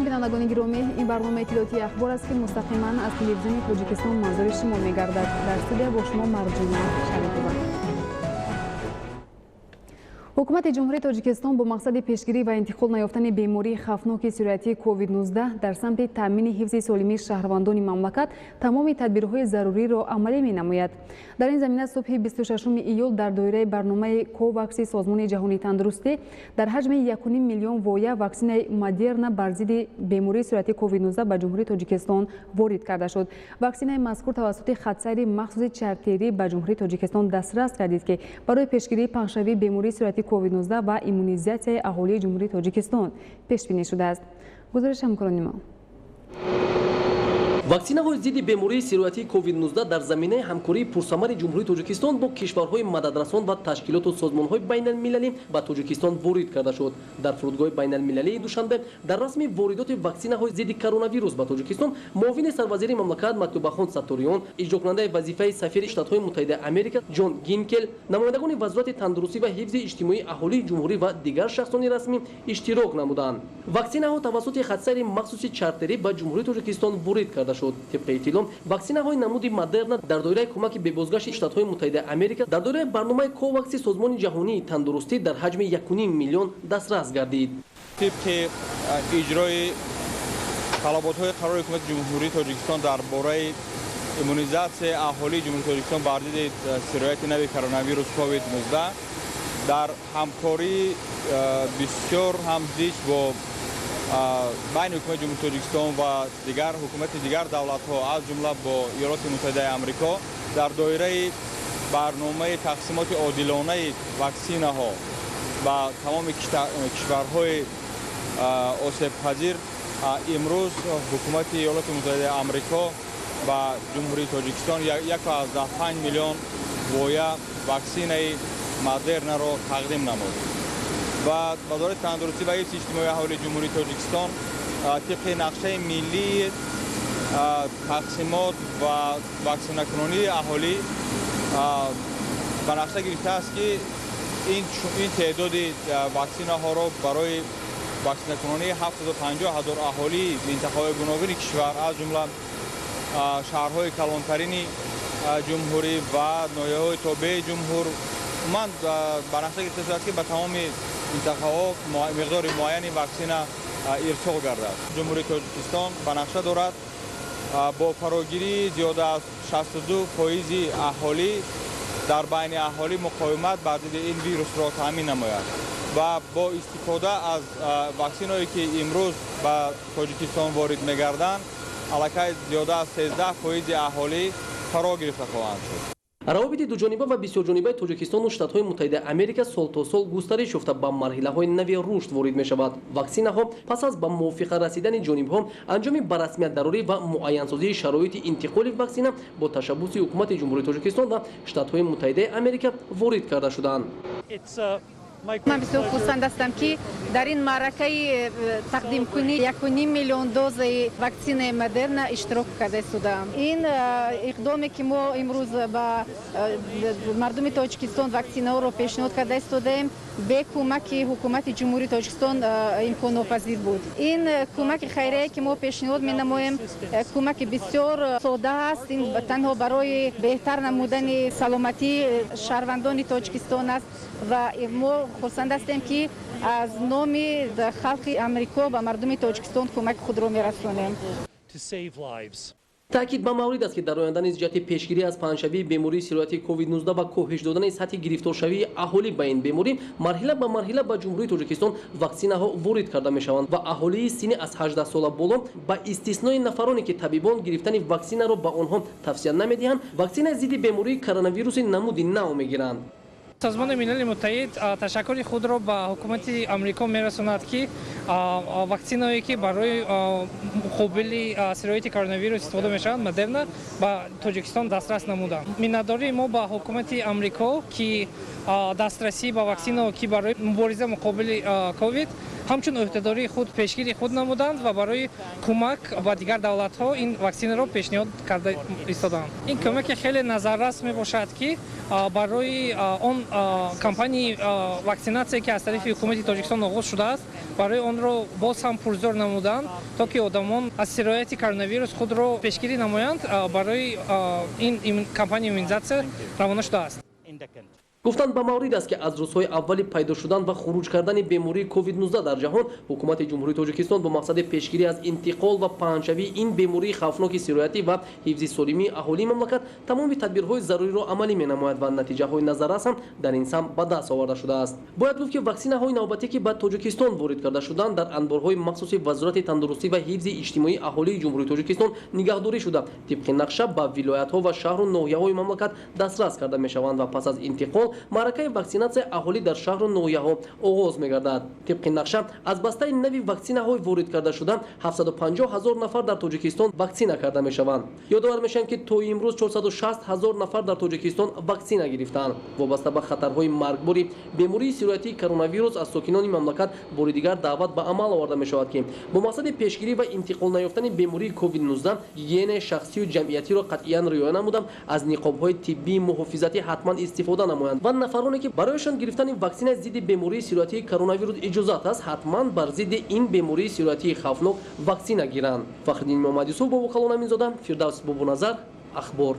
бинандагони гиромӣ, ин барнома иттилоъотии ахбор аст ки мустақиман аз телевизиони Тоҷикистон манзури шумо мегардад. Дар студия бо шумо Марҷона Шарипова. ҳукумати ҷумҳурии Тоҷикистон бо мақсади пешгирӣ ва интиқол наёфтани бемории хавфноки сироятии COVID-19 дар самти таъмини ҳифзи солимии шаҳрвандони мамлакат тамоми тадбирҳои заруриро амалӣ менамояд. Дар ин замина субҳи 26 июл дар доираи барномаи ковакси Созмони ҷаҳонии тандурустӣ дар ҳаҷми 1,5 миллион воя ваксинаи Модерна бар зидди бемории сироятии COVID-19 ба ҷумҳурии Тоҷикистон ворид карда шуд. Ваксинаи мазкур тавассути хатсайри махсуси чартерӣ ба ҷумҳурии Тоҷикистон дастрас гардид ки барои пешгирии паҳншавии бемории сироятии COVID-19 ва иммунизатсияи аҳолии ҷумҳурии Тоҷикистон пешбинӣ шудааст. гузариш ҳамкорони мо. ваксинаҳои зидди бемории сироятии COVID-19 дар заминаи ҳамкории пурсамари ҷумҳурии Тоҷикистон бо кишварҳои мададрасон ва ташкилоту созмонҳои байналмилалӣ ба Тоҷикистон ворид карда шуд. Дар фурудгоҳи байналмилалии Душанбе дар расми воридоти ваксинаҳои зидди коронавирус ба Тоҷикистон муовини сарвазири мамлакат Мактубахон Сатториён, иҷрокунандаи вазифаи сафири Штатҳои Муттаҳидаи Америка Ҷон Гинкел, намояндагони Вазорати тандурустӣ ва ҳифзи иҷтимоии аҳолии ҷумҳурӣ ва дигар шахсони расмӣ иштирок намуданд. Ваксинаҳо тавассути хатсайри махсуси чартерӣ ба ҷумҳурии Тоҷикистон ворид карда шуд. طبق اطلاع واکسین‌های نمودی مدرن در دایره کمک به بازگشت شتات‌های متحده آمریکا در دوره برنامه کوواکس سازمان جهانی تندرستی در حجم 1.5 میلیون دسترس گردید. طبق اجرای طلبات‌های قرار حکومت جمهوری تاجیکستان درباره ایمونیزاسیون اهالی جمهوری تاجیکستان بر ضد سرایت نوی کرونا ویروس کووید 19 در همکاری بسیار همزیج با بین حکومت جمهوری تاجیکستان و دیگر حکومت دیگر دولت‌ها از جمله با ایالات متحده آمریکا در دایره برنامه تقسیمات عادلانه واکسین‌ها با تمام کشورهای آسیب پذیر امروز حکومت ایالات متحده آمریکا و جمهوری تاجیکستان 1.5 میلیون ویا واکسین مدرن را تقدیم نمود. و وزارت تندرستی و حفظ اجتماعی اهالی جمهوری تاجیکستان طبق نقشه ملی تقسیمات و واکسینه‌کنی اهالی به نقشه گرفته است که این تعداد واکسین‌ها را برای واکسینه‌کنی 750,000 اهالی منطقه‌های گوناگون کشور از جمله شهرهای کلانترین جمهوری و ناحیه‌های تابع جمهور من به نقشه گرفته شده است که به تمام منطقه‌ها مقدار معینی واکسن ارسال گردد. جمهوری تاجیکستان به نقشه دارد با فراگیری زیاده از 62% اهالی در بین اهالی مقاومت بر ضد این ویروس را تامین نماید و با استفاده از واکسن‌هایی که امروز به تاجیکستان وارد می‌گردند علاقه زیاده از 13% اهالی فرا گرفته خواهند شد. روابط دوجانبه و بسیارجانبه توجیکستان و شتات‌های متحده آمریکا سال تا سال گسترش یافته به مرحله‌های نوی رشد وارد می‌شود. واکسین‌ها پس از به موافقه رسیدن جانب‌ها انجام به رسمیت ضروری و معین‌سازی شرایط انتقال واکسن با تشبث حکومت جمهوری تاجیکستان و شتات‌های متحده آمریکا وارد کرده شدند. من بسیار خرسند هستم که در این معرکه تقدیم کنی 1.5 میلیون دوز واکسن مدرن اشتراک کرده شدم. این اقدامی که ما امروز با مردم تاجیکستان واکسن ها رو پیشنهاد کرده شدیم به کمک حکومت جمهوری تاجیکستان امکان ناپذیر بود. این کمک خیریه که ما پیشنهاد می‌نماییم کمک بسیار ساده است. این تنها برای بهتر نمودن سلامتی شهروندان تاجیکستان است و ما خرسند هستیم که از نام خلق امریکا و مردم تاجیکستان کمک خود را می‌رسانیم. تأکید به مورد است که در آینده نیز جهت پیشگیری از پنهشوی بیماری سیرویاتی کووید 19 و کاهش دادن سطح گرفتارشوی اهالی به این بیماری مرحله به مرحله به جمهوری تاجیکستان واکسین‌ها وارد کرده می‌شوند و اهالی سن از 18 سال بالا با استثنای نفرانی که طبیبان گرفتن واکسن را به آنها توصیه نمی‌دهند واکسن ضد بیماری کرونا ویروس نمود نو می‌گیرند. سازمان ملل متحد تشکر خود را به حکومت آمریکا می‌رساند که واکسن‌هایی که برای مقابل سرایت کرونا ویروس استفاده می‌شوند مدرن به تاجیکستان دسترس نمودند. می‌نداریم ما با حکومت آمریکا که دسترسی به واکسن‌ها که برای مبارزه مقابل کووید ҳамчун эҳтидори худ пешгири худ намуданд ва барои кӯмак ба дигар давлатҳо ин ваксинаро пешниҳод карда истоданд. Ин кӯмаки хеле назаррас мебошад ки барои он кампанияи ваксинатсие ки аз тарафи ҳукумати Тоҷикистон оғоз шудааст, барои онро боз ҳам пурзор намуданд, то ки одамон аз сирояти коронавирус худро пешгирӣ намоянд. Барои ин кампанияи иммунизатсия равона шудааст. гуфтанд ба маврид аст ки аз рӯзҳои аввали пайдо шудан ва хуруҷ кардани бемории COVID-19 дар ҷаҳон, ҳукумати ҷумҳурии Тоҷикистон бо мақсади пешгирӣ аз интиқол ва паҳншавии ин бемории хавфноки сироятӣ ва ҳифзи солимии аҳолии мамлакат тамоми тадбирҳои заруриро амалӣ менамояд ва натиҷаҳои назаррас ҳам дар ин самт ба даст оварда шудааст. Бояд гуфт ки ваксинаҳои навбатӣ ки ба Тоҷикистон ворид карда шуданд, дар анборҳои махсуси Вазорати тандурустӣ ва ҳифзи иҷтимоии аҳолии ҷумҳурии Тоҷикистон нигаҳдорӣ шуда, тибқи нақша ба вилоятҳо ва шаҳру ноҳияҳои мамлакат дастрас карда мешаванд ва пас аз интиқол маъракаи ваксинатсия аҳолӣ дар шаҳру ноҳияҳо оғоз мегардад. Тибқи нақша аз бастаи нави ваксинаҳои ворид карда шуда 750 000 нафар дар Тоҷикистон ваксина карда мешаванд. Ёдовар мешаванд ки то имрӯз 460 000 нафар дар Тоҷикистон ваксина гирифтаанд. Вобаста ба хатарҳои маргбори бемории сироятии коронавирус аз сокинони мамлакат бори дигар даъват ба амал оварда мешавад ки бо мақсади пешгирӣ ва интиқол наёфтани бемории COVID-19 гигиенаи шахсию ҷамъиятиро қатъиян риоя намуда аз ниқобҳои тиббии муҳофизатӣ ҳатман истифода намоянд ва нафароне ки барояшон гирифтани ваксинаи зидди бемории сироятии коронавирус иҷозат аст, ҳатман бар зидди ин бемории сироятии хавфнок ваксина гиранд. Фахриддин Муҳаммадюсуф, Бобукалон Аминзода, Фирдавс Бобуназар, Ахбор.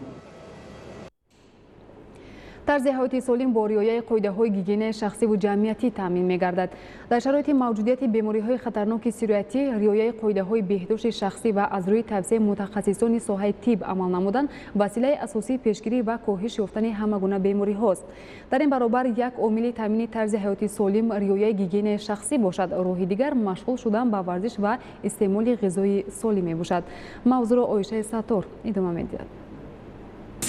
тарзи ҳаёти солим бо риояи қоидаҳои гигиенаи шахсиву ҷамъиятӣ таъмин мегардад. дар шароити мавҷудияти бемориҳои хатарноки сироятӣ, риояи қоидаҳои беҳдошти шахсӣ ва аз рӯи тавсеяи мутахассисони соҳаи тиб амал намудан василаи асосии пешгирӣ ва коҳиш ёфтани ҳама гуна бемориҳост. дар ин баробар як омили таъмини тарзи ҳаёти солим риояи гигиенаи шахсӣ бошад. роҳи дигар машғул шудан ба варзиш ва истеъмоли ғизои солим мебошад. мавзӯъро Оишаи Саттор идома медиҳад.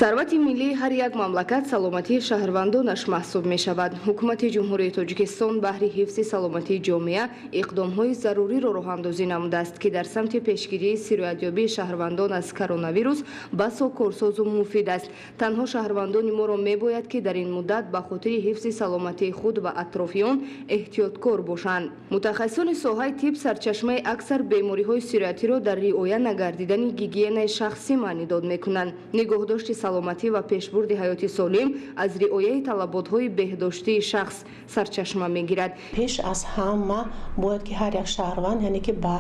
сарвати миллии ҳар як мамлакат саломатии шаҳрвандонаш маҳсуб мешавад. ҳукумати ҷумҳурии Тоҷикистон баҳри ҳифзи саломатии ҷомеа иқдомҳои заруриро роҳандозӣ намудааст ки дар самти пешгирии сироятёбии шаҳрвандон аз коронавирус басо корсозу муфид аст. танҳо шаҳрвандони моро мебояд ки дар ин муддат ба хотири ҳифзи саломатии худ ва атрофиён эҳтиёткор бошанд. мутахассисони соҳаи тиб сарчашмаи аксар бемориҳои сироятиро дар риоя нагардидани гигиенаи шахсӣ маънӣ дод мекунанд. нигоҳдошти саломатӣ ва пешбурди ҳаёти солим аз риояи талаботҳои беҳдоштии шахс сарчашма мегирад. пеш аз ҳама бояд ки ҳар як шаҳрванд яъне ки ба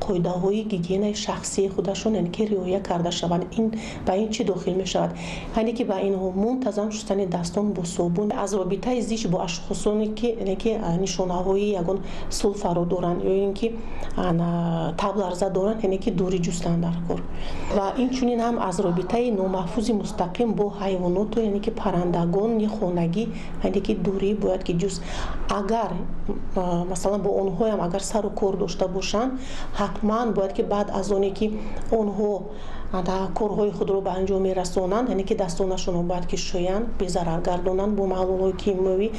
қоидаҳои гигиенаи шахсии худашон яъне ки риоя карда шаванд. ин ба ин чӣ дохил мешавад? яъне ки ба инҳо мунтазам шустани дастон бо собун, аз робитаи зич бо ашхосоне ки яъне ки нишонаҳои ягон сулфаро доранд ё ин ки табларза доранд, яъне ки дурӣ ҷустан дар кор. ва инчунин ҳам аз робитаи номаҳфузи мустақим бо ҳайвоноту яъне ки паррандагони хонагӣ яъне ки дурӣ бояд ки ҷуст. агар масалан бо онҳоям агар сару кор дошта бошанд, ҳатман бояд ки баъд аз оне ки онҳо корҳои худро ба анҷом мерасонанд, яъне ки дастонашонро бояд ки шӯянд, безарар гардонанд бо маҳлулҳои кимиёвӣ,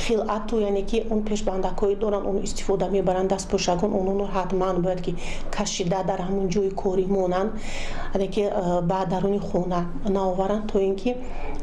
хилату яъне ки он пешбандакҳои доранд, он истифода мебаранд, дастпӯшакон онро ҳатман бояд ки кашида дар ҳамон ҷои корӣ монанд, яъне ки ба даруни хона наоваранд, то ин ки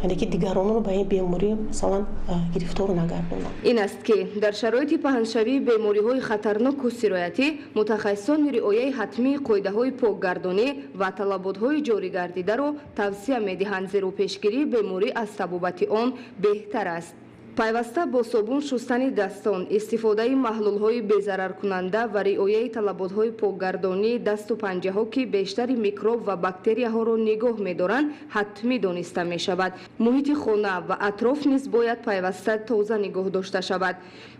яъне ки дигаронро ба ин беморӣ масалан гирифтор нагардонанд. ин аст ки дар шароити паҳншавии бемориҳои хатарноку сироятӣ мутахассисон риояи ҳатмии қоидаҳои покгардонӣ ва талаботҳои ҷоригардидаро тавсия медиҳанд, зеро пешгирии беморӣ аз табобати он беҳтар аст. пайваста бо собун шустани дастон, истифодаи маҳлулҳои безараркунанда ва риояи талаботҳои покгардонии дасту панҷаҳо ки бештари микроб ва бактерияҳоро нигоҳ медоранд ҳатмӣ дониста мешавад. муҳити хона ва атроф низ бояд пайваста тоза нигоҳ дошта шавад.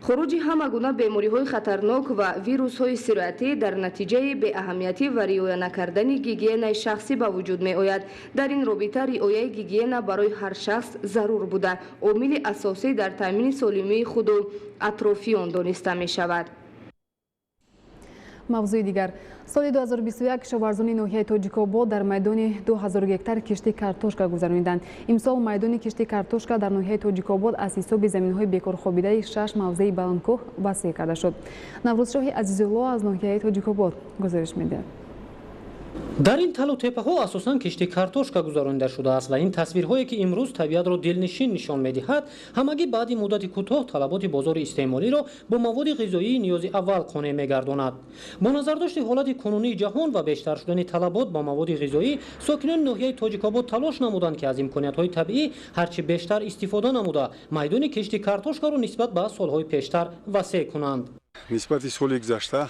хуруҷи ҳама гуна бемориҳои хатарнок ва вирусҳои сироятӣ дар натиҷаи беаҳамиятӣ ва риоя накардани гигиенаи шахсӣ ба вуҷуд меояд. дар ин робита риояи гигиена барои ҳар шахс зарур буда омили асосӣ дар таъмини солимии худу атрофиён дониста мешавад. мавзӯи дигар, соли 2021 кишоварзони ноҳияи Тоҷикобод дар майдони 2000 гектар киштии картошка гузаронданд. имсол майдони киштии картошка дар ноҳияи Тоҷикобод аз ҳисоби заминҳои бекорхобидаи 6 мавзеи баландкоҳ васеъ карда шуд. Наврӯзшоҳи Азизулло аз ноҳияи Тоҷикобод гузориш медиҳад. дар ин талу теппаҳо асосан кишти картошка гузаронида шудааст ва ин тасвирҳое ки имрӯз табиатро дилнишин нишон медиҳад ҳамагӣ баъди муддати кӯтоҳ талаботи бозори истеъмолиро бо маводи ғизоии ниёзи аввал қонеъ мегардонад. бо назардошти ҳолати кунунии ҷаҳон ва бештар шудани талабот ба маводи ғизоӣ сокинони ноҳияи тоҷикобод талош намуданд ки аз имкониятҳои табиӣ ҳарчи бештар истифода намуда майдони кишти картошкаро нисбат ба солҳои пештар васеъ кунанд. нисбати соли гузашта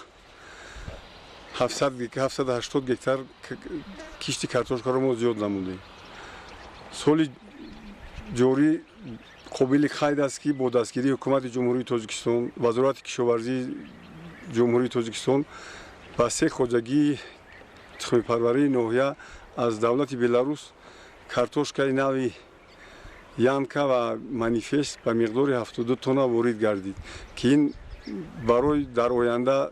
780 гектар кишти картошкаро мо зиёд намудем. соли ҷорӣ қобили қайд аст ки бо дастгирии ҳукумати ҷумҳурии тоҷикистон вазорати кишоварзии ҷумҳурии тоҷикистон ба се хоҷагии тухмипарварии ноҳия аз давлати беларус картошкаи нави янка ва манифест ба миқдори 72 тонна ворид гардид ки ин барои дар оянда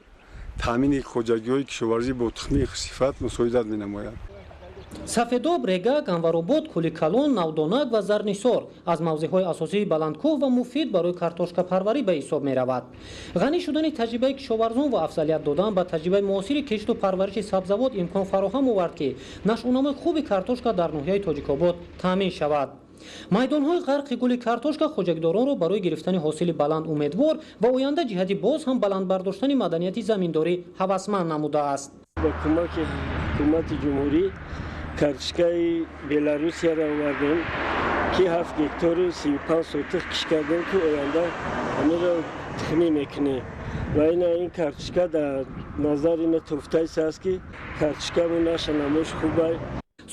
таъмини хоҷагиҳои кишоварзӣ бо тухми сифат мусоидат менамояд. сафедоб, регак, анваробод, куликалон, навдонак ва зарнисор аз мавзеъҳои асосии баландкӯҳ ва муфид барои картошкапарварӣ ба ҳисоб меравад. ғанӣ шудани таҷрибаи кишоварзон ва афзалият додан ба таҷрибаи муосири кишту парвариши сабзавот имкон фароҳам овард ки нашъунамои хуби картошка дар ноҳияи тоҷикобод таъмин шавад. майдонҳои ғарқи гули картошка хоҷагидоронро барои гирифтани ҳосили баланд умедвор ва оянда ҷиҳати боз ҳам баландбардоштани маданияти заминдорӣ ҳавасманд намудааст. ба кӯмаки ҳукумати ҷумҳурӣ картошкаи беларусияро овардем ки 7 гектару 35 сотих киш кардем ки оянда ҳамеро тухмӣ мекунем ва ин картошка дар назари ма туфтаист аст ки картошкамон наша намоиш хубай.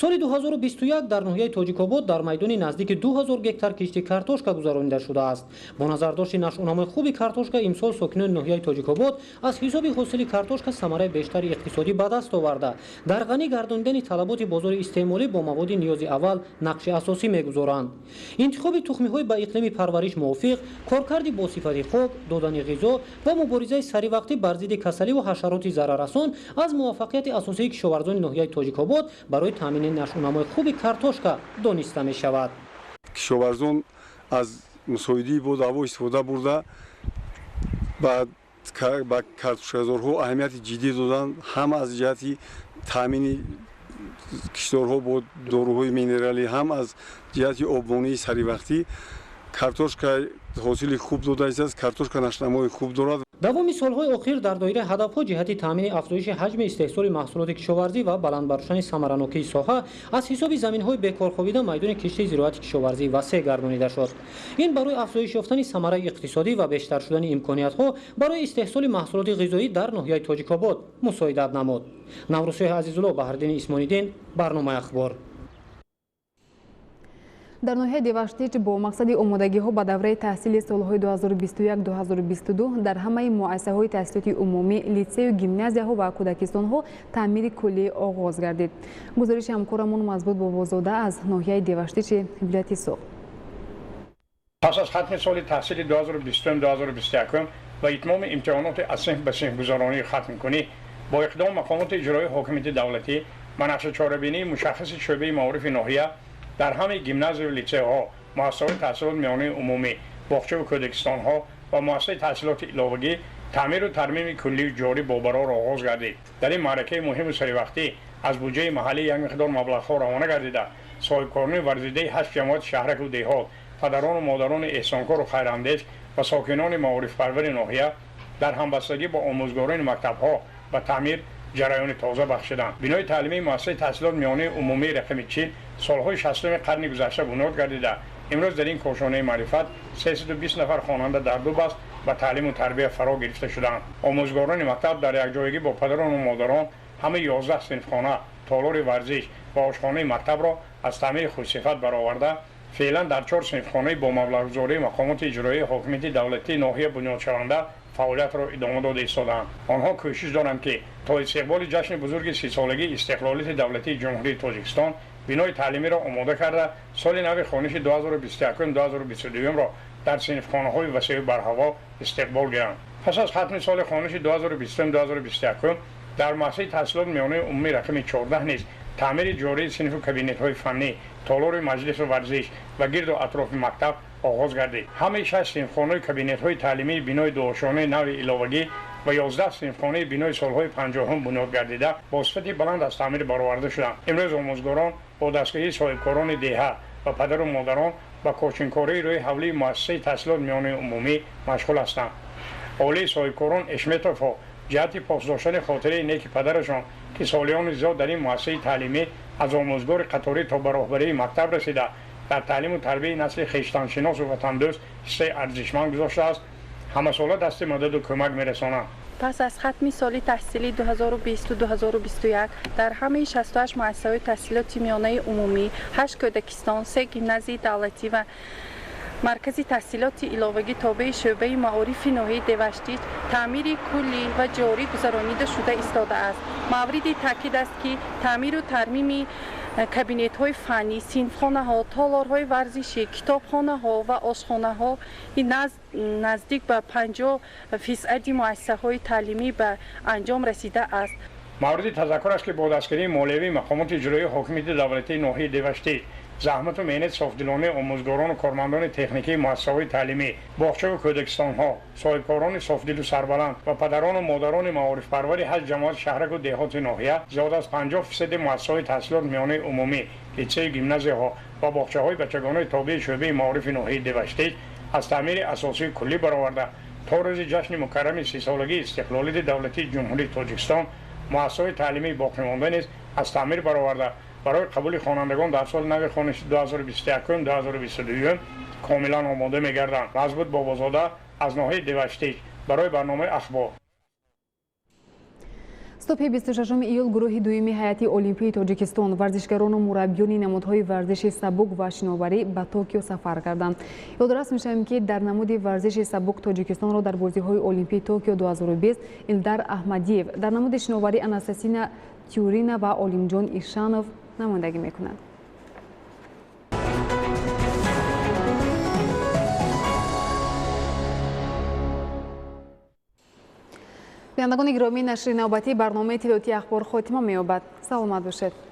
соли 2021 дар ноҳияи тоҷикобод дар майдони наздики 2000 гектар кишти картошка гузаронида шудааст. бо назардошти нашъунамои хуби картошка имсол сокинони ноҳияи тоҷикобод аз ҳисоби ҳосили картошка самараи бештари иқтисодӣ ба даст оварда дар ғанӣ гардонидани талаботи бозори истеъмолӣ бо маводи ниёзи аввал нақши асосӣ мегузоранд. интихоби тухмиҳои ба иқлими парвариш мувофиқ, коркарди босифати хок, додани ғизо ва муборизаи саривақтӣ бар зидди касаливу ҳашароти зараррасон аз муваффақияти асосии кишоварзони ноҳияи тоҷикобод барои таъмини нашъунамои хуби картошка дониста мешавад. кишоварзон аз мусоидии бо даъво истифода бурда ба картошказорҳо аҳамияти ҷиддӣ доданд ҳам аз ҷиҳати таъмини киштдорҳо бо доруҳои минералӣ ҳам аз ҷиҳати обмонии саривақтӣ. картошка ҳосили хуб дода истааст, картошка нашъунамои хуб дорад. давоми солҳои охир дар доираи ҳадафҳо ҷиҳати таъмини афзоиши ҳаҷми истеҳсоли маҳсулоти кишоварзӣ ва баландбардоштани самаранокии соҳа аз ҳисоби заминҳои бекорховида майдони киштии зироати кишоварзӣ васеъ гардонида шуд. ин барои афзоиш ёфтани самараи иқтисодӣ ва бештар шудани имкониятҳо барои истеҳсоли маҳсулоти ғизоӣ дар ноҳияи тоҷикобод мусоидат намуд. наврӯзшоҳи азизулло, баҳриддини исмониддин, барномаи ахбор. дар ноҳияи деваштич бо мақсади омодагиҳо ба давраи таҳсили солҳои 2021-2022 дар ҳамаи муассисаҳои таҳсилоти умумӣ, литсею гимназияҳо ва кӯдакистонҳо таъмири куллӣ оғоз гардид. гузориши ҳамкорамон мазбут бо Бозода аз ноҳияи деваштичи вилояти Суғ. пас аз хатми соли таҳсили 2020-2021 ва итмоми имтиҳоноти аз синф ба синфгузаронии хатмкунӣ бо иқдом мақомоти иҷроии ҳокимияти давлатӣ ба нақши чорабинии мушаххаси шӯъбаи маорифи ноҳия дар ҳамаи гимназияу литсеҳо, муассисаҳои таҳсилот миёнаи умумӣ, боғчаву кӯдакистонҳо ва муассисаи таҳсилоти иловагӣ таъмиру тармими куллию ҷорӣ бобарор оғоз гардид. дар ин маъракаи муҳиму саривақтӣ аз буҷаи маҳаллӣ як миқдор маблағҳо равона гардида соҳибкории варзидаи 8 ҷамоати шаҳраку деҳот, падарону модарони эҳсонкору хайрандез ва сокинони маорифпарвари ноҳия дар ҳамбастагӣ бо омӯзгорони мактабҳо ба таъмир ҷараёни тоза бахшиданд. бинои таълимии муассисаи таҳсилот миёнаи умумии рақами 40 солҳои 60 қарни гузашта бунёд гардида имрӯз дар ин кошонаи маърифат 320 нафар хонанда дар ду баст ба таълиму тарбия фаро гирифта шуданд. омӯзгорони мактаб дар якҷоягӣ бо падарону модарон ҳамаи 11 синфхона, толори варзиш ва ошхонаи мактабро аз таъмири хушсифат бароварда феълан дар 4 синфхонаи бо маблағгузории мақомоти иҷроии ҳокимияти давлатии ноҳия бунёдшаванда фаъолиятро идома дода истоданд. онҳо кӯшиш доранд ки то истиқболи ҷашни бузурги 30-солагии истиқлолияти давлатии ҷумҳурии тоҷикистон бинои таълимиро омода карда соли нави хониши 2021-2022ро дар синфхонаҳои васеъу барҳаво истиқбол гиранд. пас аз хатми соли хониши 2020-2021 дар муассисаи таҳсилот миёнаи умумии рақами 14 низ таъмири ҷории синфу кабинетҳои фаннӣ, толори маҷлису варзиш ва гирду атрофи мактаб оғоз гардид. ҳамаи 6 синфхонаи кабинетҳои таълимии бинои дуошонаи нави иловагӣ و 11 صنفخانه بینای سالهای 50 بنیاد گردیده با صفتی بلند از تعمیر برآورده شدند. امروز آموزگاران با دستگاهی صاحبکاران دهه و پدر و مادران و کوچینکاری روی حولی مؤسسه تحصیلات میانه عمومی مشغول هستند. اولی صاحبکاران اشمتوف ها جهت پاس داشتن خاطره نیک پدرشان که سالیان زیاد در این مؤسسه تعلیمی از آموزگار قطاری تا به راهبری مکتب رسیده در تعلیم و تربیت نسل خویشتنشناس و وطندوست حصه ارزشمند گذاشته است، همه ساله دست مدد و کمک میرسانند. پس از ختم سال تحصیلی 2020 و 2021 در همه 68 مؤسسه‌های تحصیلات میانه عمومی، 8 کودکستان، 3 گیمنازی دولتی و مرکز تحصیلات علاوگی تابع شعبه معارف ناحیه دوشتیج تعمیر کلی و جاری گذرانیده شده ایستاده است. موردی تاکید است که تعمیر و ترمیم کابینت های فنی، صنفخانه ها، تالارهای ورزشی، کتابخانه ها و آشخانه ها نزدیک به 50% مؤسسه های تعلیمی به انجام رسیده است. موردی تذکر است که با دستگیری مولوی مقامات اجرایی حاکمیت دولتی ناحیه دوشتیج زحمت و محنت صافدلانه آموزگاران و کارمندان تکنیکی مؤسسه‌های تعلیمی، باغچه و کودکستان‌ها، صاحبکاران صافدل و سربلند و پدران و مادران معارف پروری هر جماعت شهرک و دهات ناحیه زیاد از 50% مؤسسه‌های تحصیلات میانه عمومی، لیسه گیمنازی‌ها و باغچه‌های بچگانه تابع شعبه معارف ناحیه دوشتیج از تعمیر اساسی کلی برآورده تا روز جشن مکرم 30 سالگی استقلالیت دولتی جمهوری تاجیکستان مؤسسه‌های تعلیمی باقی مانده نیز از تعمیر برآورده برای قبول خوانندگان در سال نو خوانش 2021-2022 کاملا آماده می‌گردند. مزبوط بابازاده از ناحیه دوشتیج برای برنامه اخبار. صبح 26 ایول گروه دومی هیئت المپیک تاجیکستان ورزشکاران و مربیان نمادهای ورزش سبک و شناوری به توکیو سفر کردند. یادآور می‌شویم که در نماد ورزش سبک تاجیکستان را در بازی‌های المپیک توکیو 2020 ایلدار احمدیف، در نماد شناوری اناستاسینا تیورینا و علیمجان ایشانوف نمایندگی می‌کنند. بینندگان گرامی، نشر نوبتی برنامه اطلاعاتی اخبار خاتمه می‌یابد. سلامت باشید.